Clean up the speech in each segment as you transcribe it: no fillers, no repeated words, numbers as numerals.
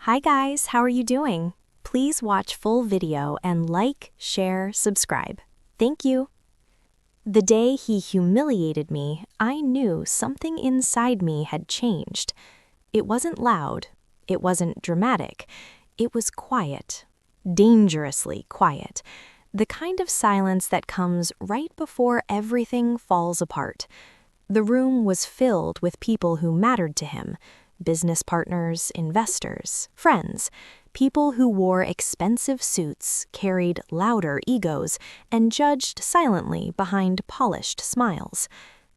Hi guys, how are you doing? Please watch full video and like, share, subscribe. Thank you. The day he humiliated me, I knew something inside me had changed. It wasn't loud. It wasn't dramatic. It was quiet. Dangerously quiet. The kind of silence that comes right before everything falls apart. The room was filled with people who mattered to him. Business partners, investors, friends, people who wore expensive suits, carried louder egos, and judged silently behind polished smiles.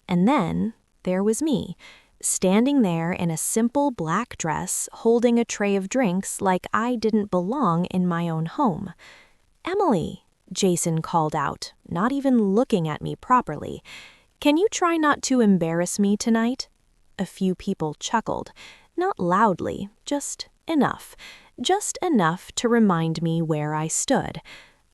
And then there was me, standing there in a simple black dress, holding a tray of drinks like I didn't belong in my own home. "Emily," Jason called out, not even looking at me properly. "Can you try not to embarrass me tonight?" A few people chuckled, not loudly, just enough to remind me where I stood.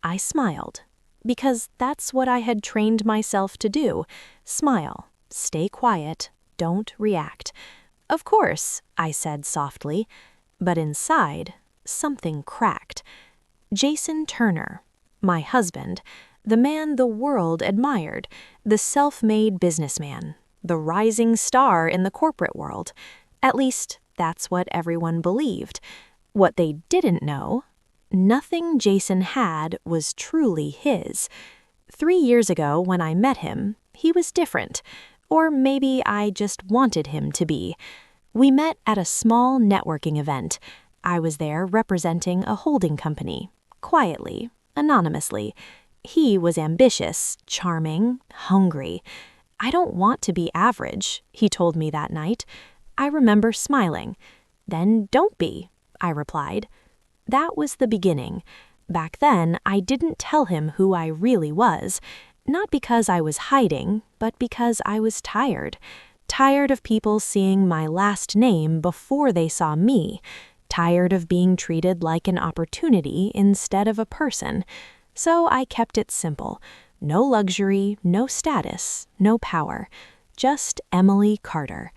I smiled, because that's what I had trained myself to do. Smile, stay quiet, don't react. "Of course," I said softly, but inside, something cracked. Jason Turner, my husband, the man the world admired, the self-made businessman, the rising star in the corporate world. At least, that's what everyone believed. What they didn't know, nothing Jason had was truly his. 3 years ago, when I met him, he was different. Or maybe I just wanted him to be. We met at a small networking event. I was there representing a holding company, quietly, anonymously. He was ambitious, charming, hungry. "I don't want to be average," he told me that night. I remember smiling. "Then don't be," I replied. That was the beginning. Back then, I didn't tell him who I really was, not because I was hiding, but because I was tired. Tired of people seeing my last name before they saw me. Tired of being treated like an opportunity instead of a person. So I kept it simple. No luxury, no status, no power. Just Emily Carter.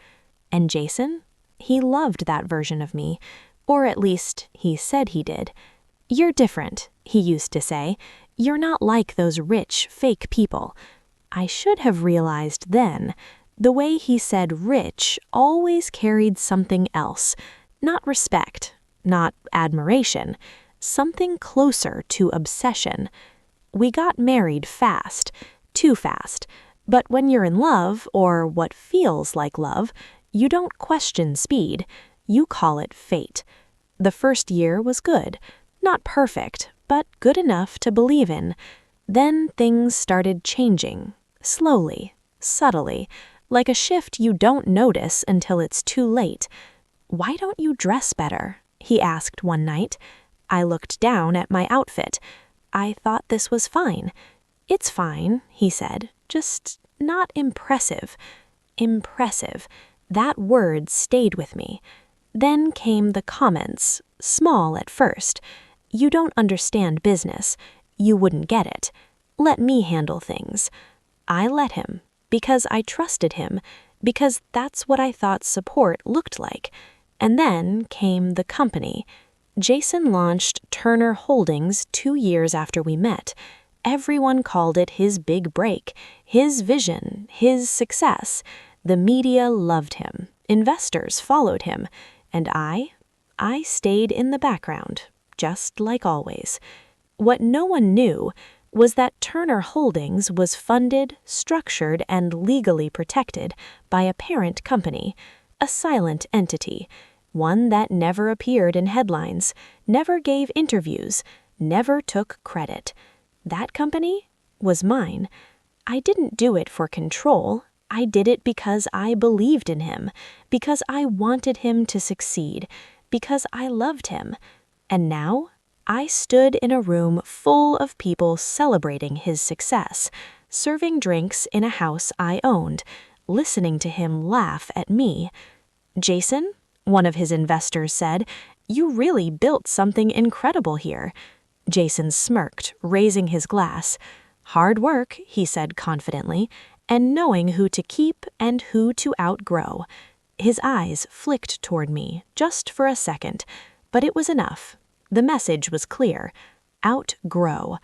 And Jason? He loved that version of me. Or at least, he said he did. "You're different," he used to say. "You're not like those rich, fake people." I should have realized then. The way he said rich always carried something else. Not respect, not admiration. Something closer to obsession. We got married fast, too fast. But when you're in love, or what feels like love, you don't question speed. You call it fate. The first year was good. Not perfect, but good enough to believe in. Then things started changing. Slowly, subtly, like a shift you don't notice until it's too late. "Why don't you dress better?" he asked one night. I looked down at my outfit. I thought this was fine. "It's fine," he said, "just not impressive." Impressive. That word stayed with me. Then came the comments, small at first. "You don't understand business. You wouldn't get it. Let me handle things." I let him, because I trusted him, because that's what I thought support looked like. And then came the company. Jason launched Turner Holdings 2 years after we met. Everyone called it his big break, his vision, his success. The media loved him. Investors followed him. And I stayed in the background, just like always. What no one knew was that Turner Holdings was funded, structured, and legally protected by a parent company, a silent entity, one that never appeared in headlines, never gave interviews, never took credit. That company was mine. I didn't do it for control. I did it because I believed in him, because I wanted him to succeed, because I loved him. And now, I stood in a room full of people celebrating his success, serving drinks in a house I owned, listening to him laugh at me. "Jason," one of his investors said, "you really built something incredible here." Jason smirked, raising his glass. "Hard work," he said confidently, "and knowing who to keep and who to outgrow." His eyes flicked toward me, just for a second. But it was enough. The message was clear. Outgrow.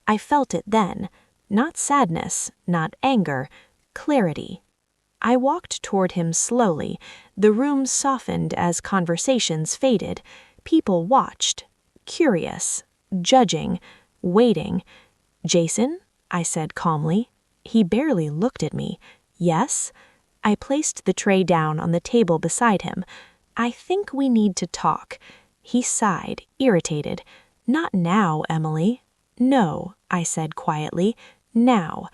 I felt it then. Not sadness, not anger, clarity. I walked toward him slowly. The room softened as conversations faded. People watched, curious, judging, waiting. "Jason?" I said calmly. He barely looked at me. "Yes?" I placed the tray down on the table beside him. "I think we need to talk." He sighed, irritated. "Not now, Emily." "No," I said quietly. "Now."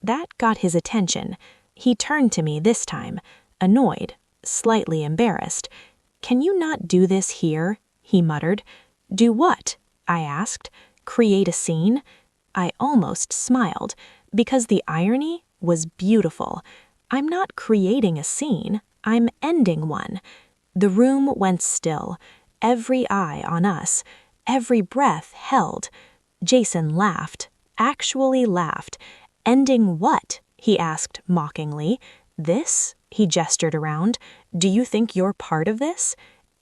That got his attention. He turned to me this time, annoyed, slightly embarrassed. "Can you not do this here?" he muttered. "Do what?" I asked. "Create a scene?" I almost smiled, because the irony was beautiful. I'm not creating a scene, I'm ending one. The room went still, every eye on us, every breath held. Jason laughed, actually laughed. "Ending what?" he asked mockingly. "This?" he gestured around. "Do you think you're part of this?"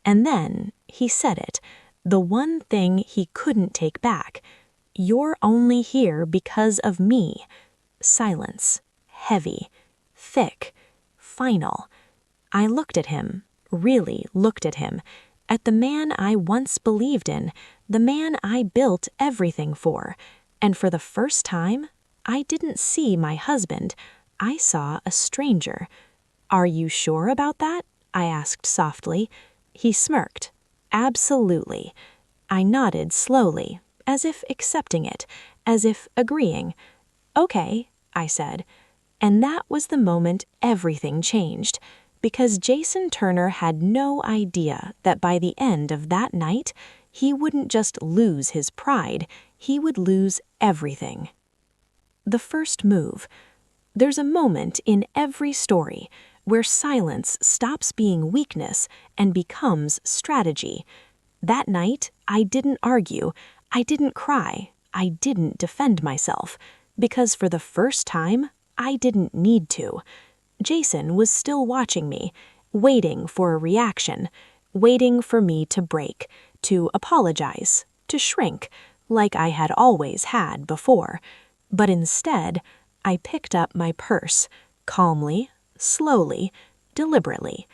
And then he said it, the one thing he couldn't take back. "You're only here because of me." Silence, heavy, thick, final. I looked at him, really looked at him, at the man I once believed in, the man I built everything for. And for the first time, I didn't see my husband. I saw a stranger. "Are you sure about that?" I asked softly. He smirked. "Absolutely." I nodded slowly, as if accepting it, as if agreeing. "Okay," I said. And that was the moment everything changed, because Jason Turner had no idea that by the end of that night, he wouldn't just lose his pride, he would lose everything. The first move. There's a moment in every story where silence stops being weakness and becomes strategy. That night, I didn't argue, I didn't cry, I didn't defend myself, because for the first time, I didn't need to. Jason was still watching me, waiting for a reaction, waiting for me to break, to apologize, to shrink, like I had always had before. But instead, I picked up my purse, calmly, slowly, deliberately.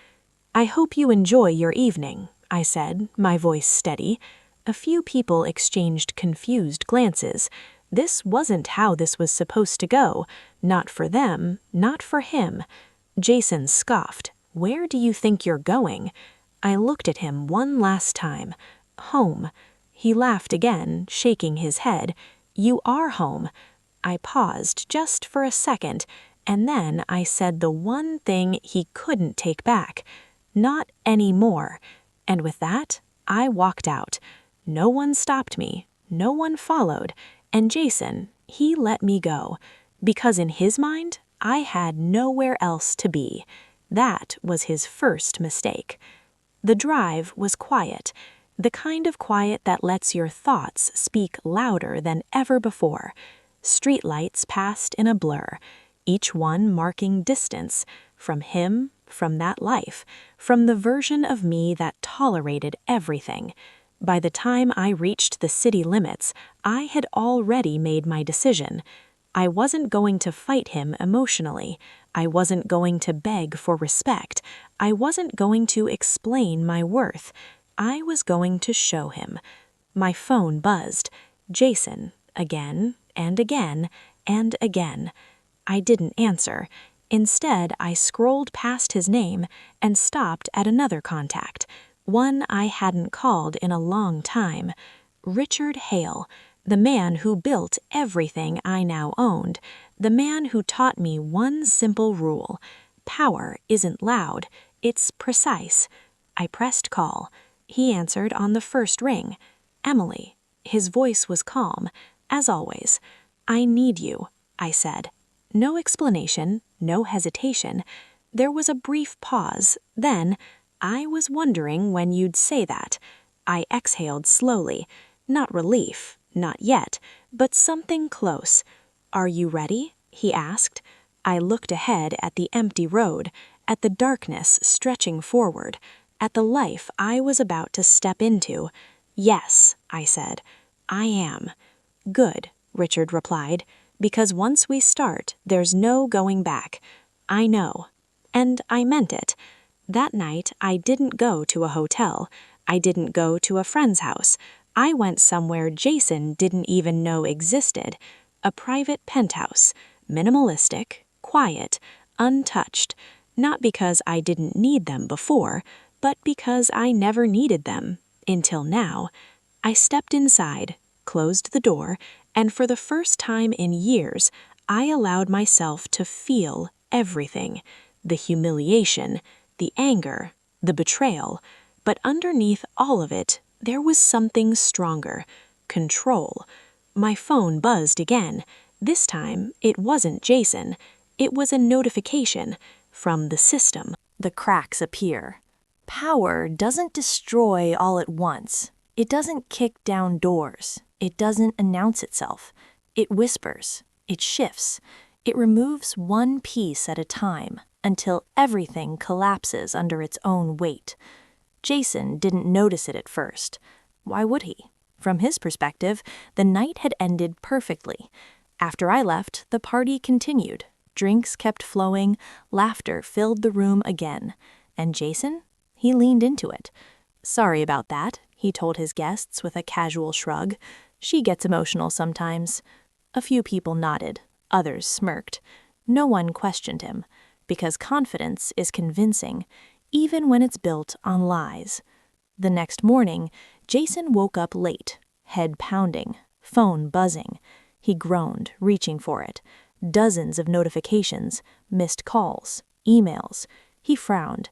"I hope you enjoy your evening," I said, my voice steady. A few people exchanged confused glances. This wasn't how this was supposed to go. Not for them, not for him. Jason scoffed. "Where do you think you're going?" I looked at him one last time. "Home." He laughed again, shaking his head. "You are home." I paused just for a second, and then I said the one thing he couldn't take back. "Not anymore." And with that, I walked out. No one stopped me, no one followed, and Jason, he let me go. Because in his mind, I had nowhere else to be. That was his first mistake. The drive was quiet, the kind of quiet that lets your thoughts speak louder than ever before. Streetlights passed in a blur, each one marking distance from him, from that life, from the version of me that tolerated everything. By the time I reached the city limits, I had already made my decision. I wasn't going to fight him emotionally. I wasn't going to beg for respect. I wasn't going to explain my worth. I was going to show him. My phone buzzed. Jason, again and again and again. I didn't answer. Instead, I scrolled past his name and stopped at another contact, one I hadn't called in a long time. Richard Hale, the man who built everything I now owned, the man who taught me one simple rule: power isn't loud, it's precise. I pressed call. He answered on the first ring. "Emily." His voice was calm, as always. "I need you," I said. No explanation, no hesitation. There was a brief pause, then, "I was wondering when you'd say that." I exhaled slowly. Not relief, not yet, but something close. "Are you ready?" he asked. I looked ahead at the empty road, at the darkness stretching forward. at the life I was about to step into. "Yes," I said, "I am." "Good," Richard replied, "because once we start, there's no going back." "I know." And I meant it. That night, I didn't go to a hotel. I didn't go to a friend's house. I went somewhere Jason didn't even know existed. A private penthouse, minimalistic, quiet, untouched, not because I didn't need them before, but because I never needed them, until now. I stepped inside, closed the door, and for the first time in years, I allowed myself to feel everything. The humiliation, the anger, the betrayal. But underneath all of it, there was something stronger. Control. My phone buzzed again. This time, it wasn't Jason. It was a notification from the system. The cracks appear. Power doesn't destroy all at once. It doesn't kick down doors. It doesn't announce itself. It whispers. It shifts. It removes one piece at a time until everything collapses under its own weight. Jason didn't notice it at first. Why would he? From his perspective, the night had ended perfectly. After I left, the party continued. Drinks kept flowing, laughter filled the room again. And Jason? He leaned into it. "Sorry about that," he told his guests with a casual shrug. "She gets emotional sometimes." A few people nodded. Others smirked. No one questioned him, because confidence is convincing, even when it's built on lies. The next morning, Jason woke up late, head pounding, phone buzzing. He groaned, reaching for it. Dozens of notifications, missed calls, emails. He frowned.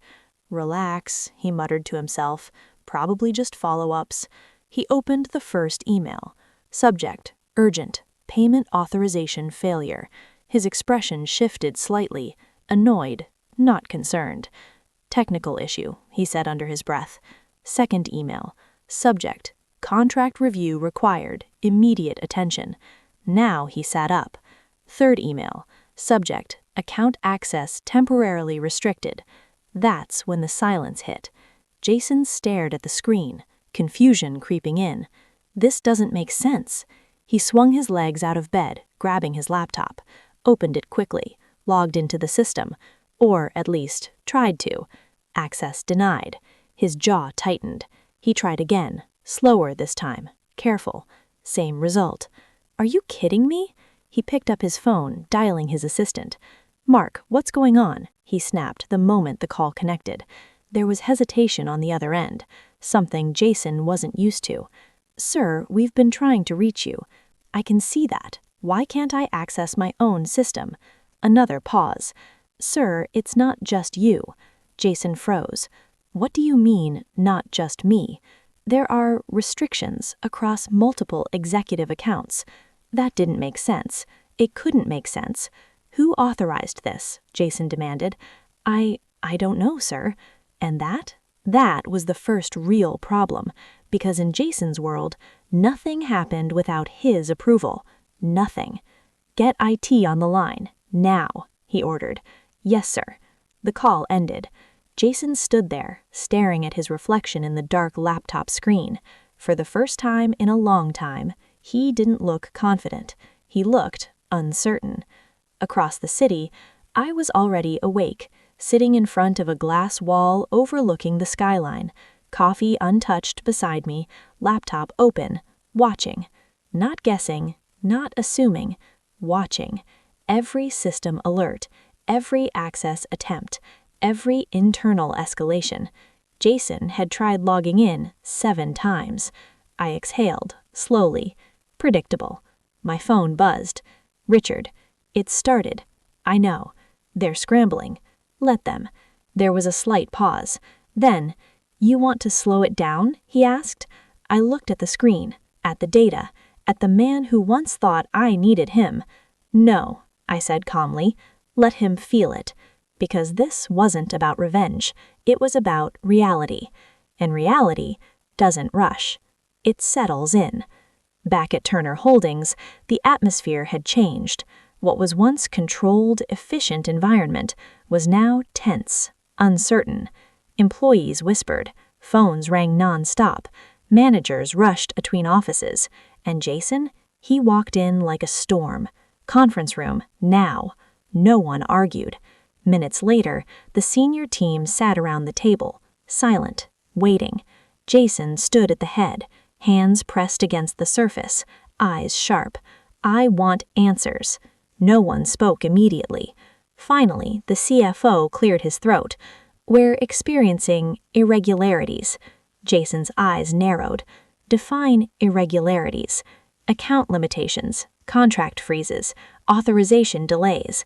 "Relax," he muttered to himself. "Probably just follow-ups." He opened the first email. Subject: urgent, payment authorization failure. His expression shifted slightly, annoyed, not concerned. "Technical issue," he said under his breath. Second email. Subject: contract review required, immediate attention. Now he sat up. Third email. Subject: account access temporarily restricted. That's when the silence hit. Jason stared at the screen, confusion creeping in. This doesn't make sense. He swung his legs out of bed, grabbing his laptop, opened it quickly, logged into the system, or at least tried to. Access denied. His jaw tightened. He tried again, slower this time, careful. Same result. "Are you kidding me?" He picked up his phone, dialing his assistant. "Mark, what's going on?" he snapped the moment the call connected. There was hesitation on the other end, something Jason wasn't used to. "Sir, we've been trying to reach you." "I can see that. Why can't I access my own system?" Another pause. "Sir, it's not just you." Jason froze. "What do you mean, not just me?" "There are restrictions across multiple executive accounts." That didn't make sense. It couldn't make sense. "Who authorized this?" Jason demanded. I don't know, sir." And that was the first real problem, because in Jason's world, nothing happened without his approval. Nothing. "Get IT on the line, now," he ordered. "Yes, sir." The call ended. Jason stood there, staring at his reflection in the dark laptop screen. For the first time in a long time, he didn't look confident. He looked uncertain. Across the city, I was already awake, sitting in front of a glass wall overlooking the skyline, coffee untouched beside me, laptop open, watching. Not guessing, not assuming, watching. Every system alert, every access attempt, every internal escalation. Jason had tried logging in 7 times. I exhaled, slowly. Predictable. My phone buzzed. "Richard." "It started." "I know. They're scrambling." "Let them." There was a slight pause. Then, "You want to slow it down?" he asked. I looked at the screen, at the data, at the man who once thought I needed him. "No," I said calmly. "Let him feel it." Because this wasn't about revenge. It was about reality. And reality doesn't rush. It settles in. Back at Turner Holdings, the atmosphere had changed. What was once controlled, efficient environment was now tense, uncertain. Employees whispered. Phones rang non-stop. Managers rushed between offices. And Jason? He walked in like a storm. Conference room, now. No one argued. Minutes later, the senior team sat around the table, silent, waiting. Jason stood at the head, hands pressed against the surface, eyes sharp. I want answers. No one spoke immediately. Finally, the CFO cleared his throat. We're experiencing irregularities. Jason's eyes narrowed. Define irregularities. Account limitations, contract freezes, authorization delays.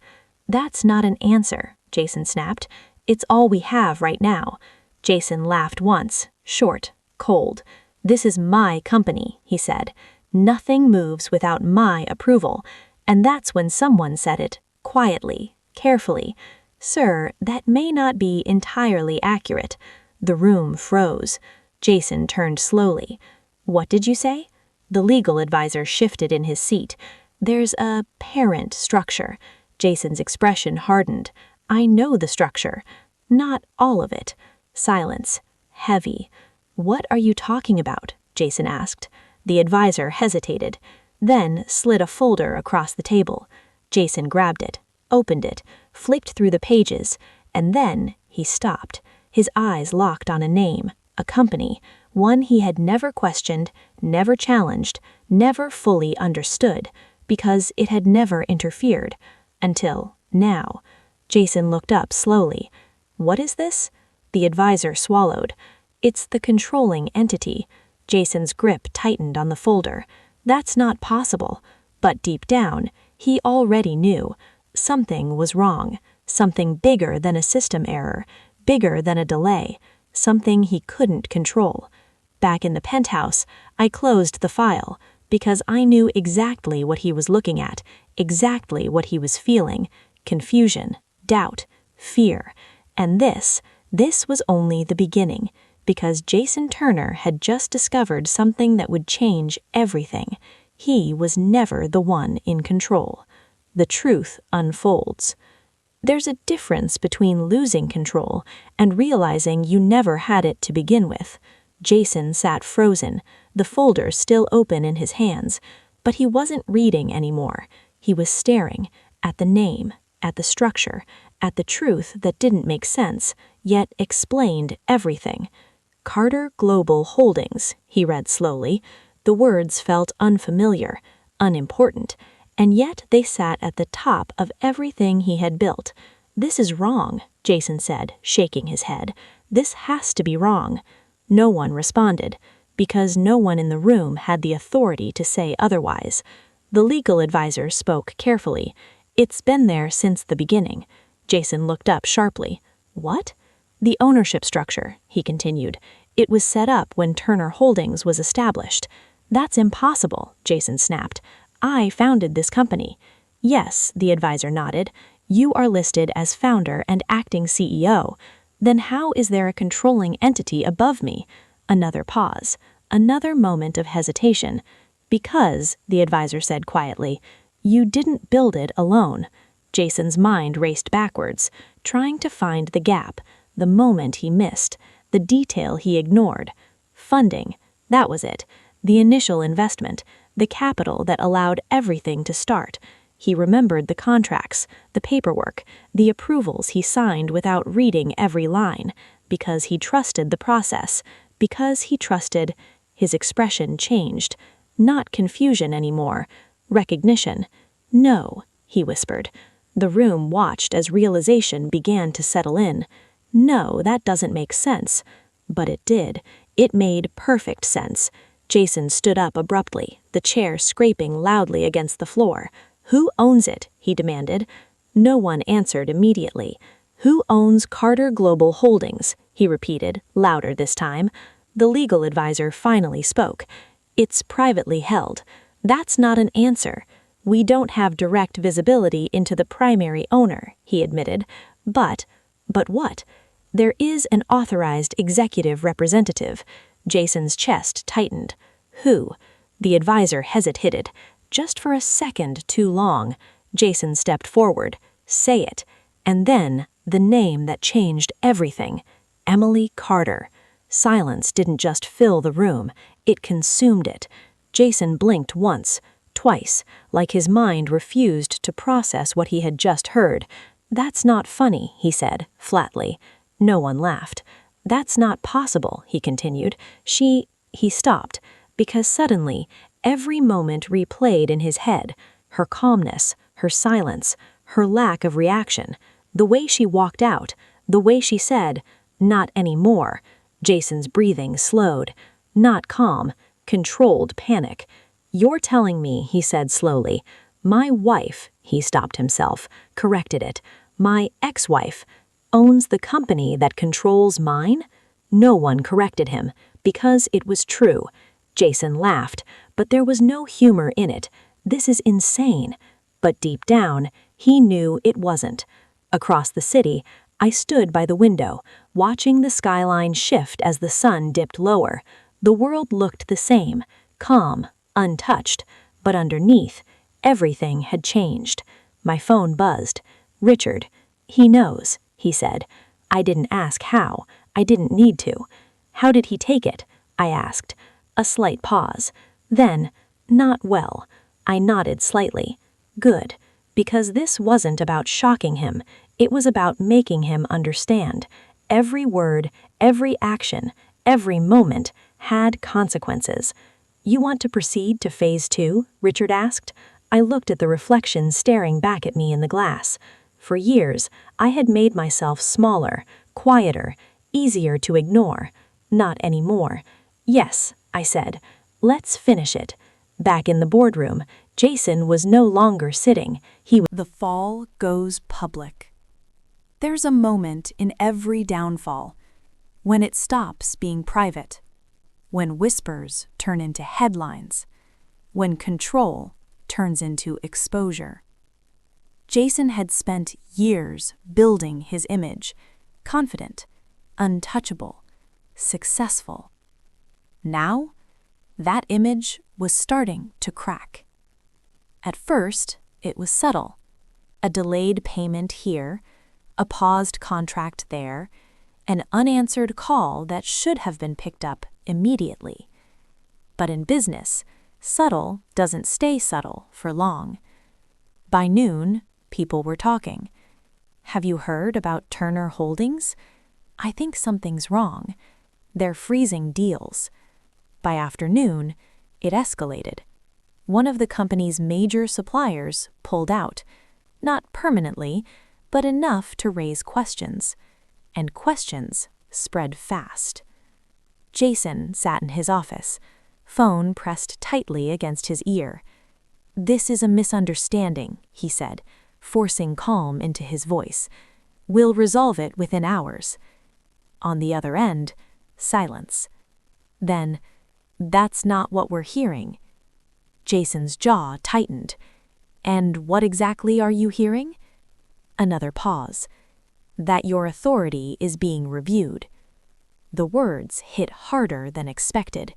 That's not an answer, Jason snapped. It's all we have right now. Jason laughed once, short, cold. This is my company, he said. Nothing moves without my approval. And that's when someone said it, quietly, carefully. Sir, that may not be entirely accurate. The room froze. Jason turned slowly. What did you say? The legal advisor shifted in his seat. There's a parent structure. Jason's expression hardened. I know the structure. Not all of it. Silence. Heavy. What are you talking about? Jason asked. The advisor hesitated, then slid a folder across the table. Jason grabbed it, opened it, flipped through the pages, and then he stopped. His eyes locked on a name, a company, one he had never questioned, never challenged, never fully understood, because it had never interfered. Until now. Jason looked up slowly. What is this? The advisor swallowed. It's the controlling entity. Jason's grip tightened on the folder. That's not possible. But deep down, he already knew. Something was wrong. Something bigger than a system error. Bigger than a delay. Something he couldn't control. Back in the penthouse, I closed the file, because I knew exactly what he was looking at, exactly what he was feeling. Confusion, doubt, fear. And this was only the beginning, because Jason Turner had just discovered something that would change everything. He was never the one in control. The truth unfolds. There's a difference between losing control and realizing you never had it to begin with. Jason sat frozen, the folder still open in his hands, but he wasn't reading anymore. He was staring at the name, at the structure, at the truth that didn't make sense, yet explained everything. Carter Global Holdings, he read slowly. The words felt unfamiliar, unimportant, and yet they sat at the top of everything he had built. This is wrong, Jason said, shaking his head. This has to be wrong. No one responded, because no one in the room had the authority to say otherwise. The legal advisor spoke carefully. It's been there since the beginning. Jason looked up sharply. What? The ownership structure, he continued. It was set up when Turner Holdings was established. That's impossible, Jason snapped. I founded this company. Yes, the advisor nodded. You are listed as founder and acting CEO. Then how is there a controlling entity above me? Another pause. Another moment of hesitation. Because, the advisor said quietly, you didn't build it alone. Jason's mind raced backwards, trying to find the gap, the moment he missed, the detail he ignored. Funding. That was it. The initial investment, the capital that allowed everything to start. He remembered the contracts, the paperwork, the approvals he signed without reading every line, because he trusted the process, because he trusted. His expression changed. Not confusion anymore. Recognition. No, he whispered. The room watched as realization began to settle in. No, that doesn't make sense. But it did. It made perfect sense. Jason stood up abruptly, the chair scraping loudly against the floor. Who owns it? He demanded. No one answered immediately. Who owns Carter Global Holdings? He repeated, louder this time. The legal advisor finally spoke. It's privately held. That's not an answer. We don't have direct visibility into the primary owner, he admitted. But what? There is an authorized executive representative. Jason's chest tightened. Who? The advisor hesitated. Just for a second too long. Jason stepped forward. Say it. And then, the name that changed everything. Emily Carter. Silence didn't just fill the room, it consumed it. Jason blinked once, twice, like his mind refused to process what he had just heard. "That's not funny," he said, flatly. No one laughed. "That's not possible," he continued. He stopped, because suddenly, every moment replayed in his head. Her calmness, her silence, her lack of reaction, the way she walked out, the way she said, "Not anymore." Jason's breathing slowed. Not calm, controlled panic. "You're telling me," he said slowly, "my wife," he stopped himself, corrected it, "my ex-wife, owns the company that controls mine?" No one corrected him, because it was true. Jason laughed, but there was no humor in it. "This is insane." But deep down, he knew it wasn't. Across the city, I stood by the window, watching the skyline shift as the sun dipped lower. The world looked the same, calm, untouched, but underneath, everything had changed. My phone buzzed. "Richard." "He knows," he said. I didn't ask how. I didn't need to. "How did he take it?" I asked. A slight pause. Then, "Not well." I nodded slightly. "Good." Because this wasn't about shocking him. It was about making him understand. Every word, every action, every moment had consequences. "You want to proceed to phase 2? Richard asked. I looked at the reflection staring back at me in the glass. For years, I had made myself smaller, quieter, easier to ignore. Not anymore. "Yes," I said. "Let's finish it." Back in the boardroom, Jason was no longer sitting. The fall goes public. There's a moment in every downfall when it stops being private, when whispers turn into headlines, when control turns into exposure. Jason had spent years building his image, confident, untouchable, successful. Now, that image was starting to crack. At first, it was subtle. A delayed payment here, a paused contract there, an unanswered call that should have been picked up immediately. But in business, subtle doesn't stay subtle for long. By noon, people were talking. "Have you heard about Turner Holdings? I think something's wrong. They're freezing deals." By afternoon, it escalated. One of the company's major suppliers pulled out, not permanently, but enough to raise questions. And questions spread fast. Jason sat in his office, phone pressed tightly against his ear. "This is a misunderstanding," he said, forcing calm into his voice. "We'll resolve it within hours." On the other end, silence. Then, "That's not what we're hearing." Jason's jaw tightened. "And what exactly are you hearing?" Another pause. "That your authority is being reviewed." The words hit harder than expected.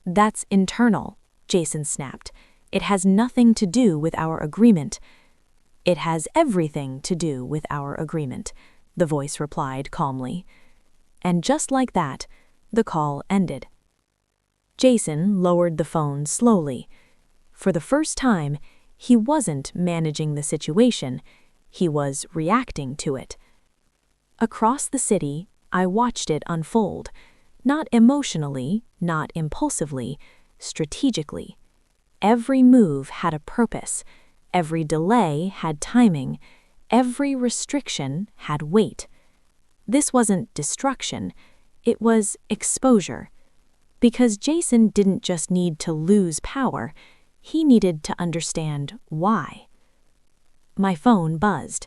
"That's internal," Jason snapped. "It has nothing to do with our agreement." "It has everything to do with our agreement," the voice replied calmly. And just like that, the call ended. Jason lowered the phone slowly. For the first time, he wasn't managing the situation, he was reacting to it. Across the city, I watched it unfold, not emotionally, not impulsively, strategically. Every move had a purpose, every delay had timing, every restriction had weight. This wasn't destruction, it was exposure. Because Jason didn't just need to lose power, he needed to understand why. My phone buzzed.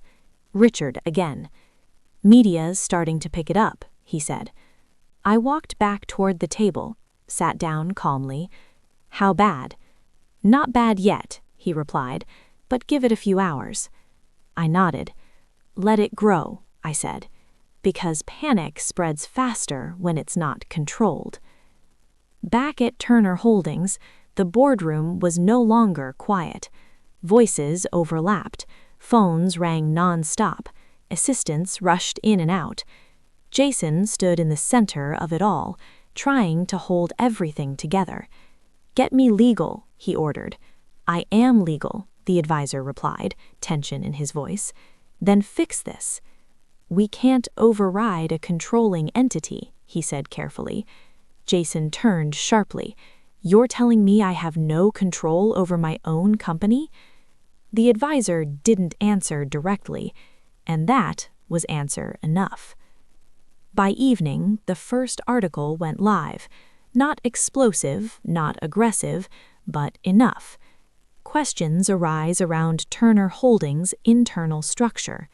Richard again. "Media's starting to pick it up," he said. I walked back toward the table, sat down calmly. "How bad?" "Not bad yet," he replied, "but give it a few hours." I nodded. "Let it grow," I said, "because panic spreads faster when it's not controlled." Back at Turner Holdings, the boardroom was no longer quiet. Voices overlapped, phones rang non-stop, assistants rushed in and out. Jason stood in the center of it all, trying to hold everything together. "Get me legal," he ordered. "I am legal," the advisor replied, tension in his voice. "Then fix this." "We can't override a controlling entity," he said carefully. Jason turned sharply. "You're telling me I have no control over my own company?" The advisor didn't answer directly, and that was answer enough. By evening, the first article went live. Not explosive, not aggressive, but enough. Questions arise around Turner Holdings' internal structure.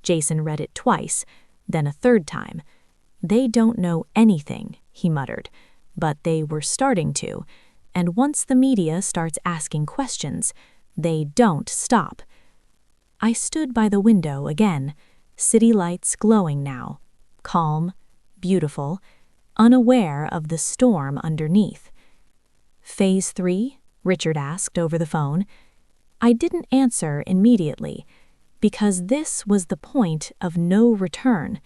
Jason read it twice, then a third time. "They don't know anything," he muttered, "but they were starting to, and once the media starts asking questions, they don't stop." I stood by the window again, city lights glowing now, calm, beautiful, unaware of the storm underneath. "Phase 3?" Richard asked over the phone. I didn't answer immediately, because this was the point of no return,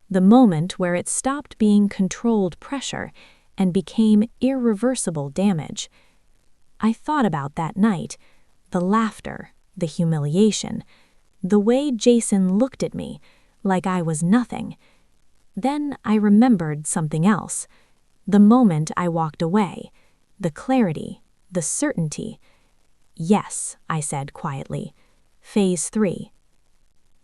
the moment where it stopped being controlled pressure and became irreversible damage. I thought about that night, the laughter, the humiliation, the way Jason looked at me, like I was nothing. Then I remembered something else. The moment I walked away, the clarity, the certainty. "Yes," I said quietly. "Phase 3.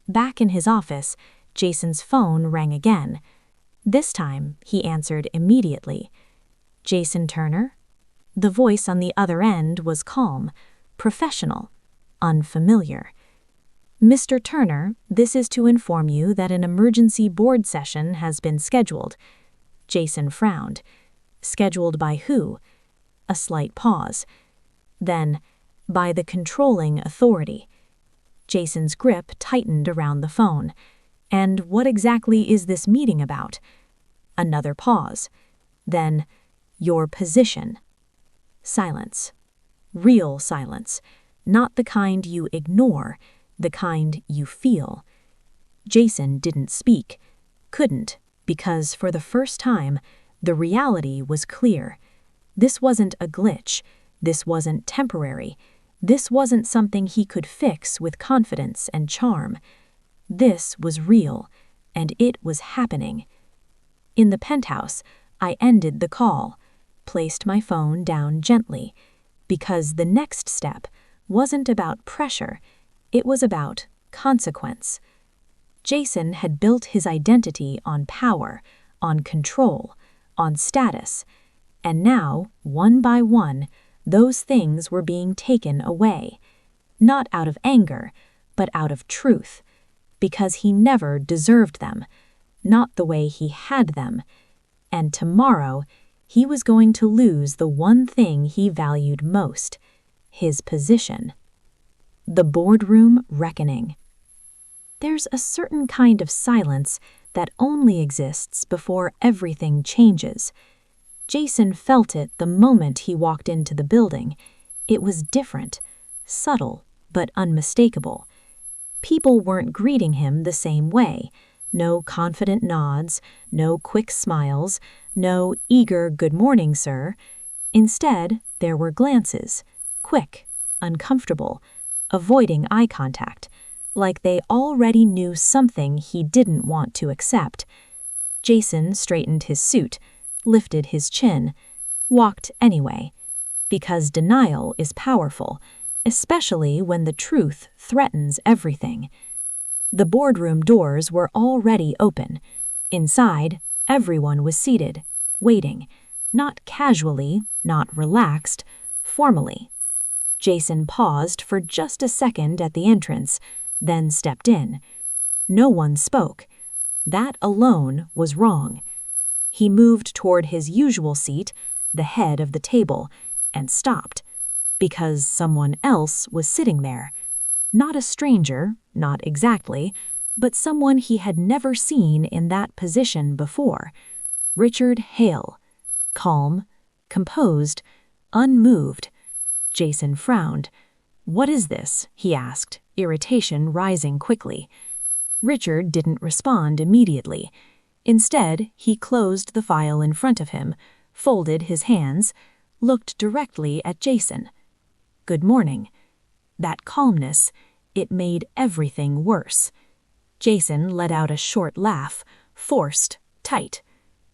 Back in his office, Jason's phone rang again. This time, he answered immediately. "Jason Turner?" The voice on the other end was calm, professional, unfamiliar. "Mr. Turner, this is to inform you that an emergency board session has been scheduled." Jason frowned. "Scheduled by who?" A slight pause. Then, "By the controlling authority." Jason's grip tightened around the phone. "And what exactly is this meeting about?" Another pause. Then, "Your position." Silence. Real silence. Not the kind you ignore, the kind you feel. Jason didn't speak. Couldn't, because for the first time, the reality was clear. This wasn't a glitch. This wasn't temporary. This wasn't something he could fix with confidence and charm. This was real, and it was happening. In the penthouse, I ended the call, placed my phone down gently, because the next step wasn't about pressure, it was about consequence. Jason had built his identity on power, on control, on status, and now, one by one, those things were being taken away. Not out of anger, but out of truth, because he never deserved them, not the way he had them, and tomorrow he was going to lose the one thing he valued most, his position. The boardroom reckoning. There's a certain kind of silence that only exists before everything changes. Jason felt it the moment he walked into the building. It was different, subtle, but unmistakable. People weren't greeting him the same way. No confident nods, no quick smiles, no eager "good morning, sir." Instead, there were glances, quick, uncomfortable, avoiding eye contact, like they already knew something he didn't want to accept. Jason straightened his suit, lifted his chin, walked anyway, because denial is powerful, especially when the truth threatens everything. The boardroom doors were already open. Inside, everyone was seated, waiting, not casually, not relaxed, formally. Jason paused for just a second at the entrance, then stepped in. No one spoke. That alone was wrong. He moved toward his usual seat, the head of the table, and stopped, because someone else was sitting there. Not a stranger, not exactly, but someone he had never seen in that position before. Richard Hale. Calm, composed, unmoved. Jason frowned. "What is this?" he asked, irritation rising quickly. Richard didn't respond immediately. Instead, he closed the file in front of him, folded his hands, looked directly at Jason. "Good morning." That calmness, it made everything worse. Jason let out a short laugh, forced, tight.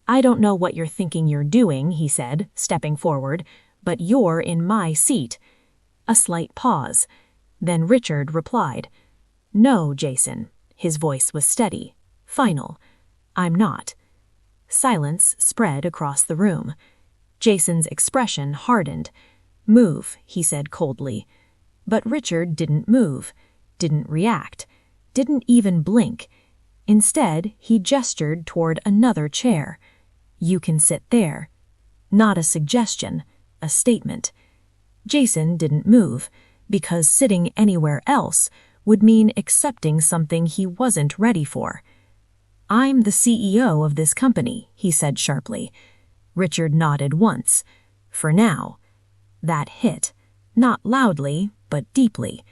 "I don't know what you're thinking you're doing," he said, stepping forward, "but you're in my seat." A slight pause. Then Richard replied. "No, Jason." His voice was steady, final. "I'm not." Silence spread across the room. Jason's expression hardened. "Move," he said coldly. But Richard didn't move, didn't react, didn't even blink. Instead, he gestured toward another chair. "You can sit there." Not a suggestion, a statement. Jason didn't move, because sitting anywhere else would mean accepting something he wasn't ready for. "I'm the CEO of this company," he said sharply. Richard nodded once. "For now." That hit, not loudly, but deeply.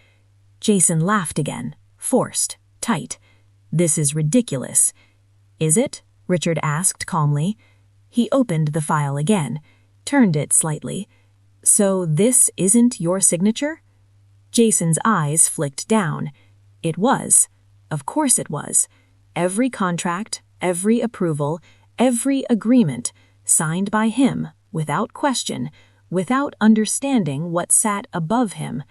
Jason laughed again, forced, tight. "This is ridiculous." "Is it?" Richard asked calmly. He opened the file again, turned it slightly. "So this isn't your signature?" Jason's eyes flicked down. It was. Of course it was. Every contract, every approval, every agreement, signed by him, without question, without understanding what sat above him.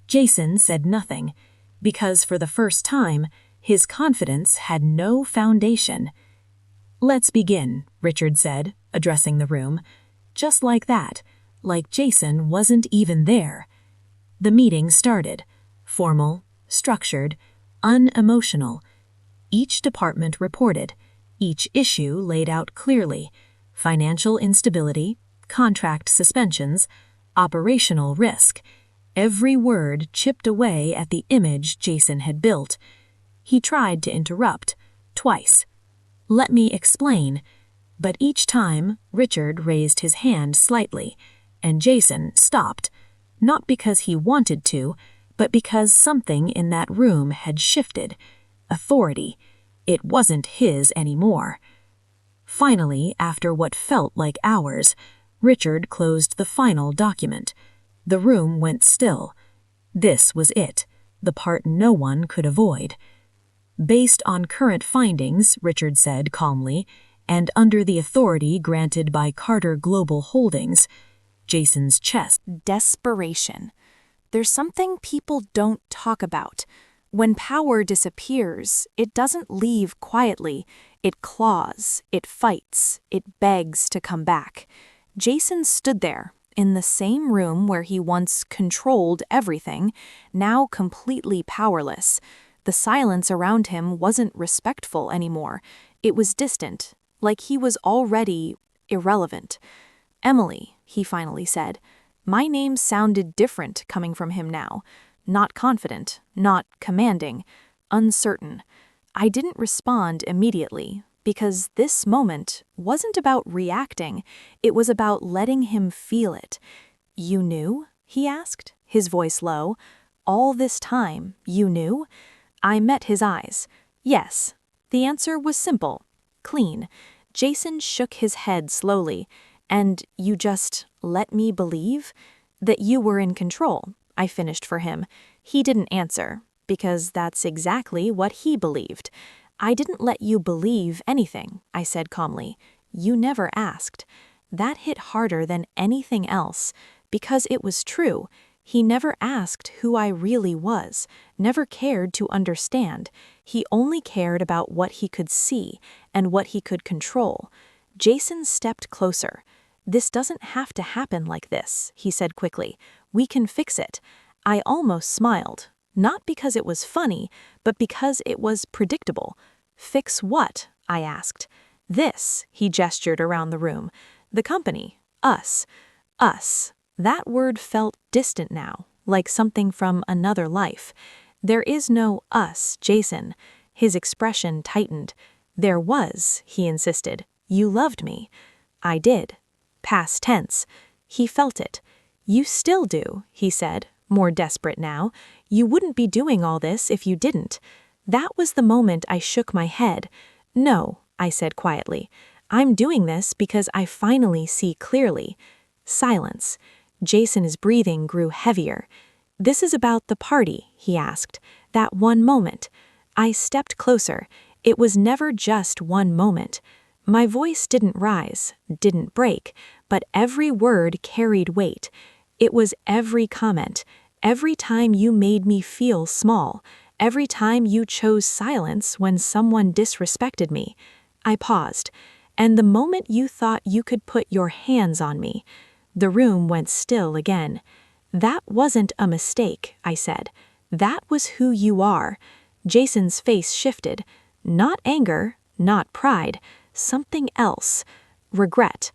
Jason said nothing, because for the first time, his confidence had no foundation. "Let's begin," Richard said, addressing the room. Just like that, like Jason wasn't even there. The meeting started, formal, structured, unemotional. Each department reported, each issue laid out clearly: financial instability, contract suspensions, operational risk. Every word chipped away at the image Jason had built. He tried to interrupt, twice. "Let me explain." But each time, Richard raised his hand slightly, and Jason stopped, not because he wanted to, but because something in that room had shifted. Authority. It wasn't his anymore. Finally, after what felt like hours, Richard closed the final document. The room went still. This was it, the part no one could avoid. "Based on current findings," Richard said calmly, "and under the authority granted by Carter Global Holdings," Jason's chest. Desperation. There's something people don't talk about. When power disappears, it doesn't leave quietly. It claws, it fights, it begs to come back. Jason stood there, in the same room where he once controlled everything, now completely powerless. The silence around him wasn't respectful anymore. It was distant, like he was already irrelevant. "Emily," he finally said. My name sounded different coming from him now. Not confident, not commanding, uncertain. I didn't respond immediately, because this moment wasn't about reacting, it was about letting him feel it. "You knew?" he asked, his voice low. "All this time, you knew?" I met his eyes. Yes. The answer was simple, clean. Jason shook his head slowly. "And you just let me believe that you were in control," I finished for him. He didn't answer, because that's exactly what he believed. "I didn't let you believe anything," I said calmly. "You never asked." That hit harder than anything else, because it was true. He never asked who I really was, never cared to understand. He only cared about what he could see and what he could control. Jason stepped closer. "This doesn't have to happen like this," he said quickly. "We can fix it." I almost smiled, not because it was funny, but because it was predictable. "Fix what?" I asked. "This," he gestured around the room. "The company. Us. Us." That word felt distant now, like something from another life. "There is no us, Jason." His expression tightened. "There was," he insisted. "You loved me." I did. Past tense. He felt it. "You still do," he said, more desperate now. "You wouldn't be doing all this if you didn't." That was the moment I shook my head. "No, I said quietly. "I'm doing this because I finally see clearly." Silence. Jason's breathing grew heavier. "This is about the party," he asked. "That one moment." I stepped closer. It was never just one moment. My voice didn't rise, didn't break, but every word carried weight. It was every comment, every time you made me feel small, every time you chose silence when someone disrespected me. I paused. "And the moment you thought you could put your hands on me." The room went still again. "That wasn't a mistake," I said. "That was who you are." Jason's face shifted. Not anger, not pride, something else. Regret.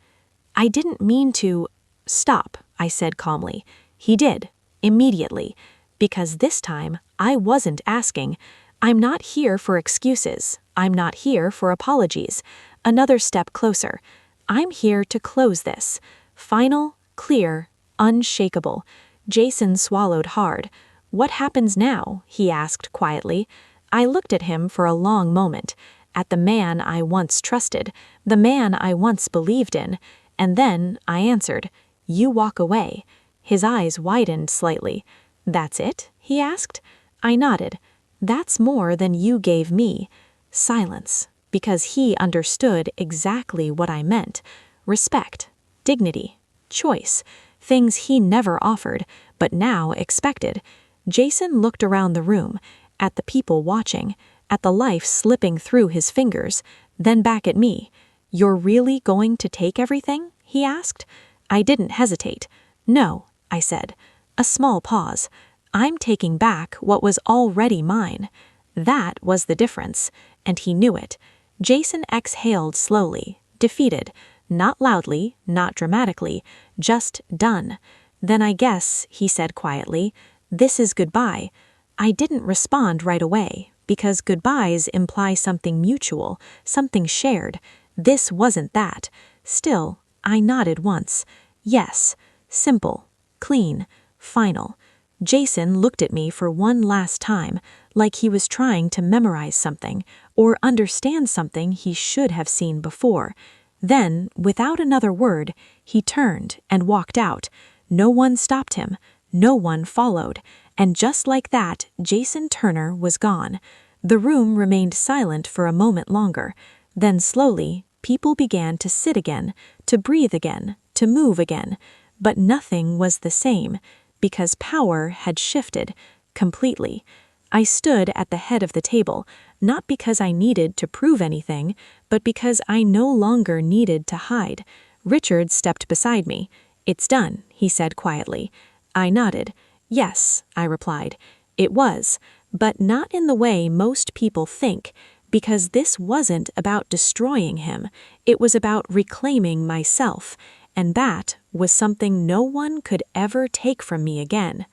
"I didn't mean to—" "Stop," I said calmly. He did, immediately, because this time I wasn't asking. I'm not here for excuses. I'm not here for apologies. Another step closer. I'm here to close this. Final, clear, unshakable. Jason swallowed hard. "What happens now?" he asked quietly. I looked at him for a long moment, at the man I once trusted, the man I once believed in, and then I answered, "You walk away." His eyes widened slightly. "That's it?" he asked. I nodded. "That's more than you gave me." Silence, because he understood exactly what I meant. Respect, dignity, choice, things he never offered, but now expected. Jason looked around the room, at the people watching, at the life slipping through his fingers, then back at me. "You're really going to take everything?" he asked. I didn't hesitate. "No," I said. A small pause. "I'm taking back what was already mine." That was the difference, and he knew it. Jason exhaled slowly, defeated, not loudly, not dramatically, just done. "Then I guess," he said quietly, "this is goodbye." I didn't respond right away, because goodbyes imply something mutual, something shared. This wasn't that. Still, I nodded once. Yes, simple, clean, final. Jason looked at me for one last time, like he was trying to memorize something, or understand something he should have seen before. Then, without another word, he turned and walked out. No one stopped him. No one followed. And just like that, Jason Turner was gone. The room remained silent for a moment longer. Then slowly, people began to sit again, to breathe again, to move again. But nothing was the same, because power had shifted completely. I stood at the head of the table, not because I needed to prove anything, but because I no longer needed to hide. Richard stepped beside me. "It's done," he said quietly. I nodded. "Yes," I replied. "It was, but not in the way most people think, because this wasn't about destroying him. It was about reclaiming myself, and that was something no one could ever take from me again."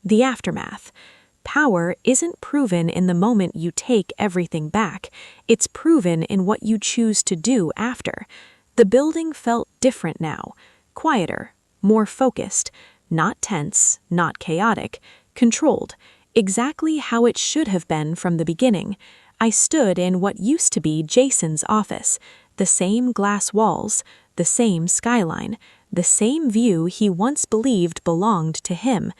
The aftermath. Power isn't proven in the moment you take everything back. It's proven in what you choose to do after. The building felt different now, quieter, more focused, not tense, not chaotic, controlled, exactly how it should have been from the beginning. I stood in what used to be Jason's office, the same glass walls, the same skyline, the same view he once believed belonged to him,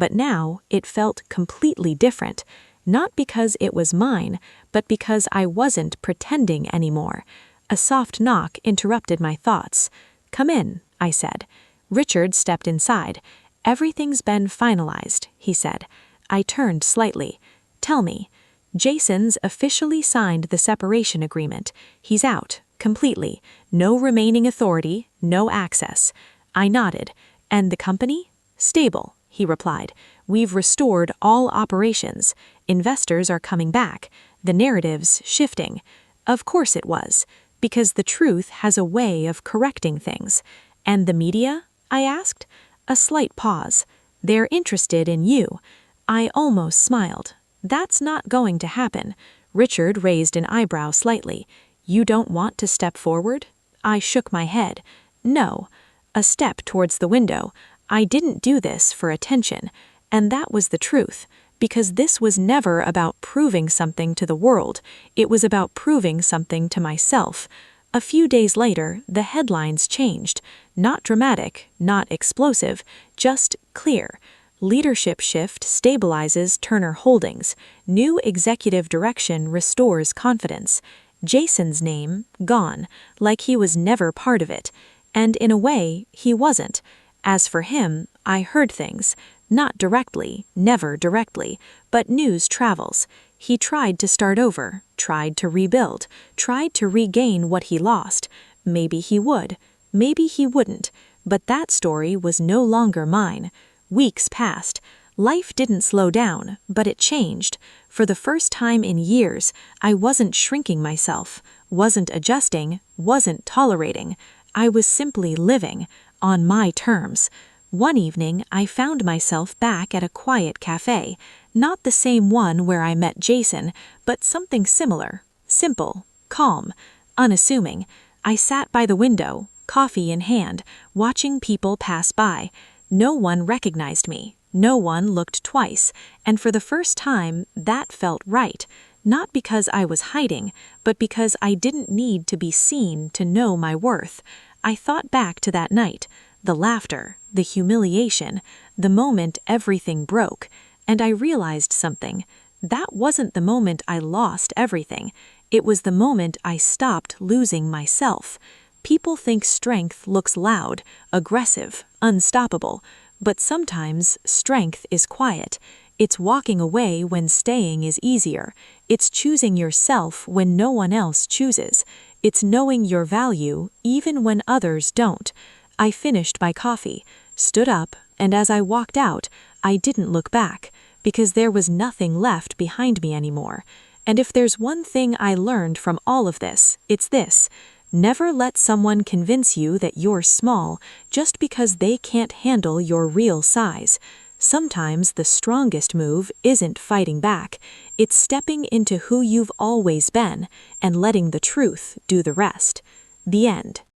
but now it felt completely different, not because it was mine, but because I wasn't pretending anymore. A soft knock interrupted my thoughts. "Come in," I said. Richard stepped inside. "Everything's been finalized," he said. I turned slightly. "Tell me." "Jason's officially signed the separation agreement. He's out, completely. No remaining authority, no access." I nodded. "And the company?" "Stable," he replied. "We've restored all operations. Investors are coming back. The narrative's shifting." Of course it was, because the truth has a way of correcting things. "And the media?" I asked. A slight pause. "They're interested in you." I almost smiled. "That's not going to happen." Richard raised an eyebrow slightly. "You don't want to step forward?" I shook my head. "No." A step towards the window. I didn't do this for attention. And that was the truth. because this was never about proving something to the world, it was about proving something to myself. A few days later, the headlines changed. Not dramatic, not explosive, just clear. Leadership shift stabilizes Turner Holdings. New executive direction restores confidence. Jason's name, gone, like he was never part of it. And in a way, he wasn't. As for him, I heard things. Not directly, never directly, but news travels. He tried to start over, tried to rebuild, tried to regain what he lost. Maybe he would, maybe he wouldn't, but that story was no longer mine. Weeks passed. Life didn't slow down, but it changed. For the first time in years, I wasn't shrinking myself, wasn't adjusting, wasn't tolerating. I was simply living, on my terms. One evening, I found myself back at a quiet cafe. Not the same one where I met Jason, but something similar. Simple, calm, unassuming. I sat by the window, coffee in hand, watching people pass by. No one recognized me. No one looked twice. And for the first time, that felt right. Not because I was hiding, but because I didn't need to be seen to know my worth. I thought back to that night. The laughter, the humiliation, the moment everything broke, and I realized something. That wasn't the moment I lost everything. It was the moment I stopped losing myself. People think strength looks loud, aggressive, unstoppable, but sometimes strength is quiet. It's walking away when staying is easier. It's choosing yourself when no one else chooses. It's knowing your value even when others don't. I finished my coffee, stood up, and as I walked out, I didn't look back, because there was nothing left behind me anymore. And if there's one thing I learned from all of this, it's this: never let someone convince you that you're small just because they can't handle your real size. Sometimes the strongest move isn't fighting back, it's stepping into who you've always been and letting the truth do the rest. The end.